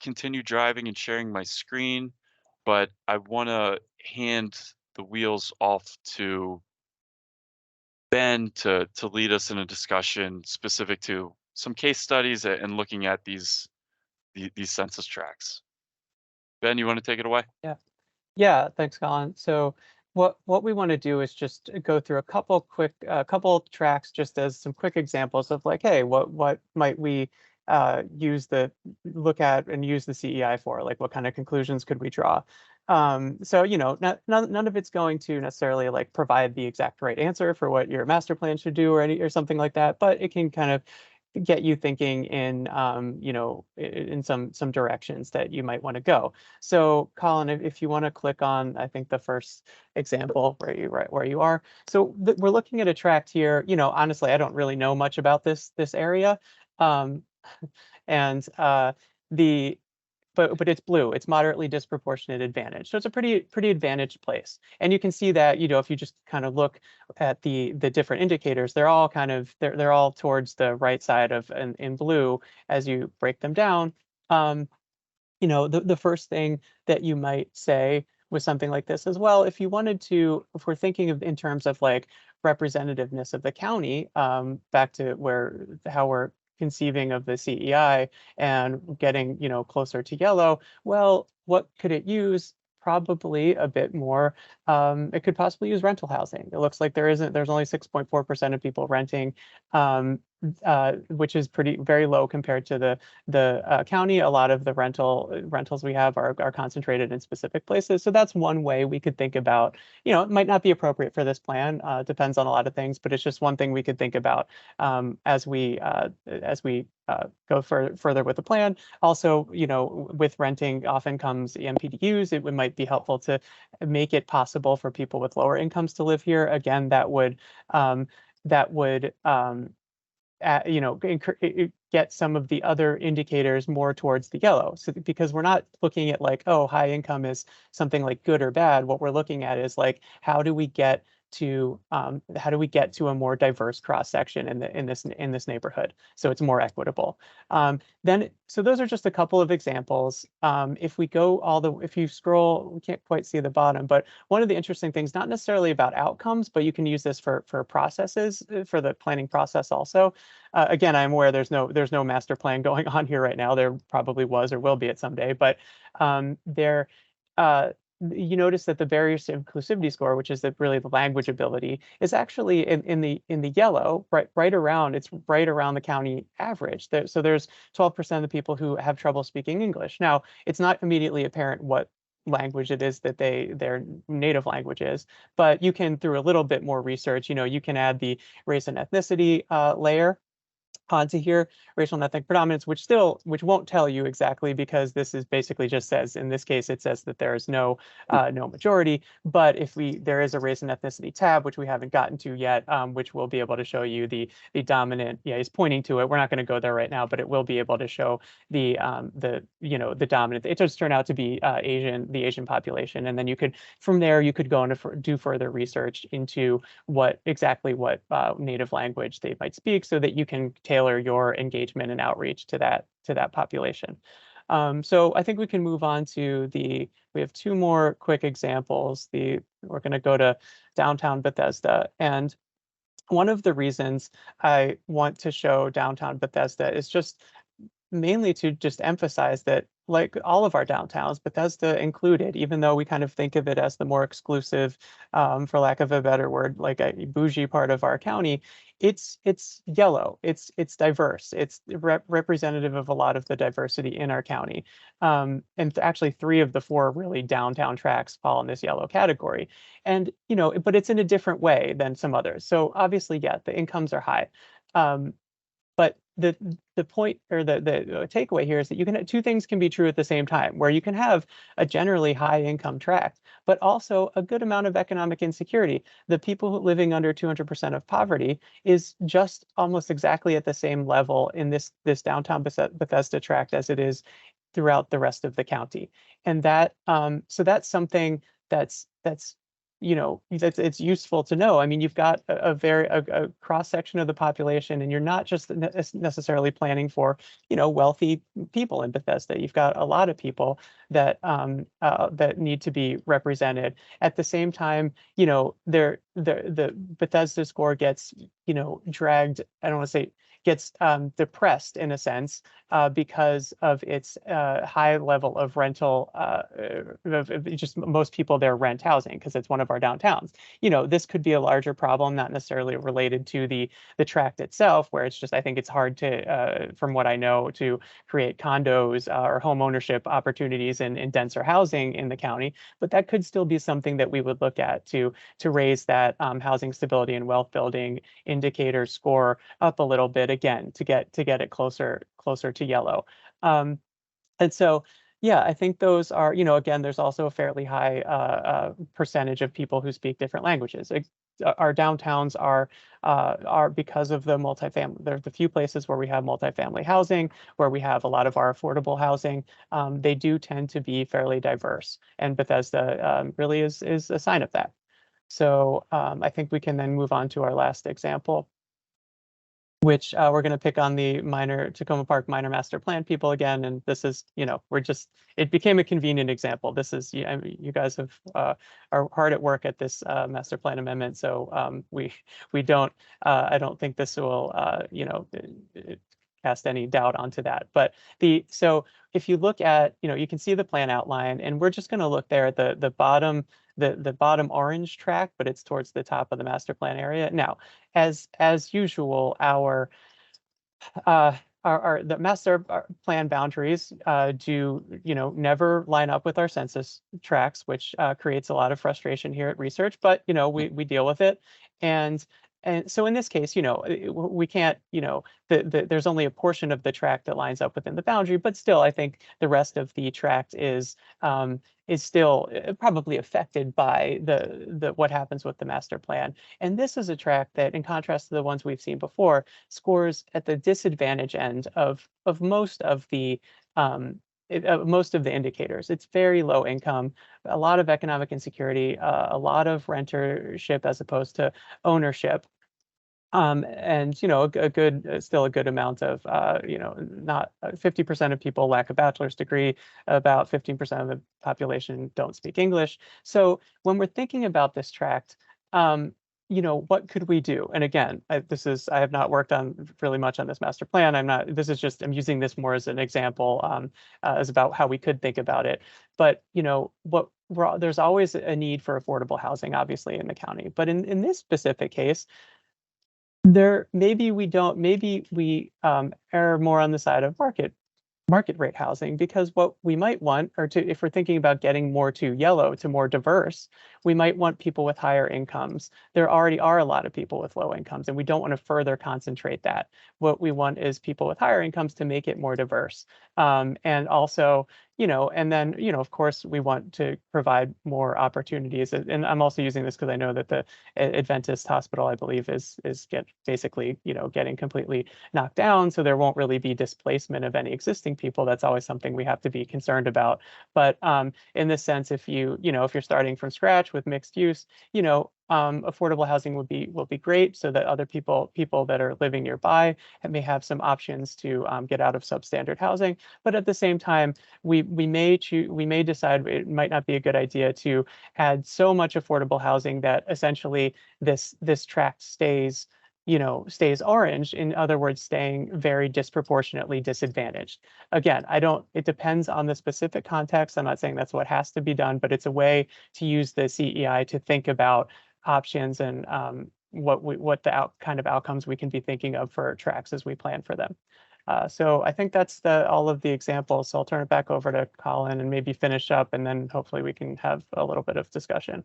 continue driving and sharing my screen, but I want to hand the wheels off to Ben to lead us in a discussion specific to some case studies and looking at these census tracts. Ben, you want to take it away? Yeah. Yeah, thanks, Colin. So what we want to do is just go through a couple tracks just as some quick examples of like, hey, what might we use the look at and use the CEI for? Like, what kind of conclusions could we draw? So none of it's going to necessarily like provide the exact right answer for what your master plan should do or something like that, but it can kind of get you thinking in in some directions that you might want to go. So Colin, if you want to click on, I think the first example where you are. So we're looking at a tract here. Honestly, I don't really know much about this area. Um, and the but it's blue. It's moderately disproportionate advantage. So it's a pretty advantaged place. And you can see that, if you just kind of look at the different indicators, they're all they're all towards the right side of in blue as you break them down. Um, the first thing that you might say with something like this as well, if if we're thinking of in terms of like representativeness of the county, back to how we're conceiving of the CEI and getting, closer to yellow, well, what could it use? Probably a bit more. It could possibly use rental housing. It looks like there's only 6.4% of people renting, which is very low compared to the county. A lot of the rentals we have are concentrated in specific places. So that's one way we could think about. It might not be appropriate for this plan. Depends on a lot of things, but it's just one thing we could think about as we go further with the plan. Also, with renting often comes EMPDUs. It might be helpful to make it possible for people with lower incomes to live here. Again, that would get some of the other indicators more towards the yellow. So because we're not looking at like, oh, high income is something like good or bad. What we're looking at is like, how do we get to a more diverse cross section in this neighborhood so it's more equitable. So those are just a couple of examples. If you scroll, we can't quite see the bottom, but one of the interesting things, not necessarily about outcomes, but you can use this for processes, for the planning process also. Again, I'm aware there's no master plan going on here right now. There probably was or will be at some day, but there you notice that the barriers to inclusivity score, which is really the language ability, is actually in the yellow, right around the county average. So there's 12% of the people who have trouble speaking English. Now, it's not immediately apparent what language it is that their native language is, but you can, through a little bit more research, you can add the race and ethnicity layer onto here, racial and ethnic predominance, which won't tell you exactly, because this is basically just says, in this case, it says that there is no majority. But if there is a race and ethnicity tab, which we haven't gotten to yet, which will be able to show you the dominant. Yeah, he's pointing to it. We're not going to go there right now, but it will be able to show the dominant. It does turn out to be the Asian population, and then from there you could go on to do further research into what native language they might speak, so that you can tailor your engagement and outreach to that population. So I think we can move on to we have two more quick examples. We're going to go to downtown Bethesda. And one of the reasons I want to show downtown Bethesda is just mainly to just emphasize that, like all of our downtowns, Bethesda included, even though we kind of think of it as the more exclusive, for lack of a better word, like a bougie part of our county, it's yellow, it's diverse, it's representative of a lot of the diversity in our county. And actually, three of the four really downtown tracks fall in this yellow category. And but it's in a different way than some others. So obviously, yeah, the incomes are high. But the point, or the takeaway here, is that two things can be true at the same time, where you can have a generally high income tract, but also a good amount of economic insecurity. The people living under 200% of poverty is just almost exactly at the same level in this downtown Bethesda tract as it is throughout the rest of the county. And so that's something that's it's useful to know. I mean, you've got a cross section of the population, and you're not just necessarily planning for, wealthy people in Bethesda. You've got a lot of people that need to be represented. At the same time, the Bethesda score gets, dragged. I don't want to say gets depressed in a sense because of its high level of rental, just most people there rent housing because it's one of our downtowns. This could be a larger problem, not necessarily related to the tract itself, where it's just, I think it's hard to, from what I know, to create condos or home ownership opportunities in denser housing in the county. But that could still be something that we would look at to raise that housing stability and wealth building indicator score up a little bit again to get it closer to yellow. And so, yeah, I think those are, again, there's also a fairly high percentage of people who speak different languages. Our downtowns are because of the multifamily. There's the few places where we have multifamily housing, where we have a lot of our affordable housing. They do tend to be fairly diverse, and Bethesda really is a sign of that. So I think we can then move on to our last example, which we're going to pick on the Tacoma Park minor master plan people again. And this is, it became a convenient example. This is, I mean, you guys are hard at work at this master plan amendment. So we don't, I don't think this will, cast any doubt onto that. But so if you look at, you can see the plan outline, and we're just going to look there at the bottom, the bottom orange track, but it's towards the top of the master plan area. Now, as usual, uh, the master plan boundaries do never line up with our census tracts, which creates a lot of frustration here at research. But we deal with it, and so in this case, we can't, there's only a portion of the tract that lines up within the boundary, but still, I think the rest of the tract is still probably affected by the what happens with the master plan. And this is a tract that, in contrast to the ones we've seen before, scores at the disadvantage end of most of the indicators. It's very low income, a lot of economic insecurity, a lot of rentership as opposed to ownership. And a good still a good amount of not 50% of people lack a bachelor's degree, about 15% of the population don't speak English. So when we're thinking about this tract, what could we do? And again, I have not worked on really much on this master plan. I'm using this more as an example, as about how we could think about it. But there's always a need for affordable housing, obviously, in the county. But in this specific case, maybe we err more on the side of market rate housing, because what we might want, if we're thinking about getting more to yellow, to more diverse, we might want people with higher incomes. There already are a lot of people with low incomes, and we don't want to further concentrate that. What we want is people with higher incomes to make it more diverse. And also, and then, of course, we want to provide more opportunities. And I'm also using this because I know that the Adventist hospital, I believe, is basically, getting completely knocked down. So there won't really be displacement of any existing people. That's always something we have to be concerned about. But in this sense, if you're starting from scratch with mixed use, affordable housing will be great, so that other people that are living nearby and may have some options to get out of substandard housing. But at the same time, we may decide it might not be a good idea to add so much affordable housing that essentially this tract stays orange, in other words, staying very disproportionately disadvantaged. Again, it depends on the specific context. I'm not saying that's what has to be done, but it's a way to use the CEI to think about options and what the kind of outcomes we can be thinking of for tracks as we plan for them. So I think that's all of the examples. So I'll turn it back over to Colin and maybe finish up, and then hopefully we can have a little bit of discussion.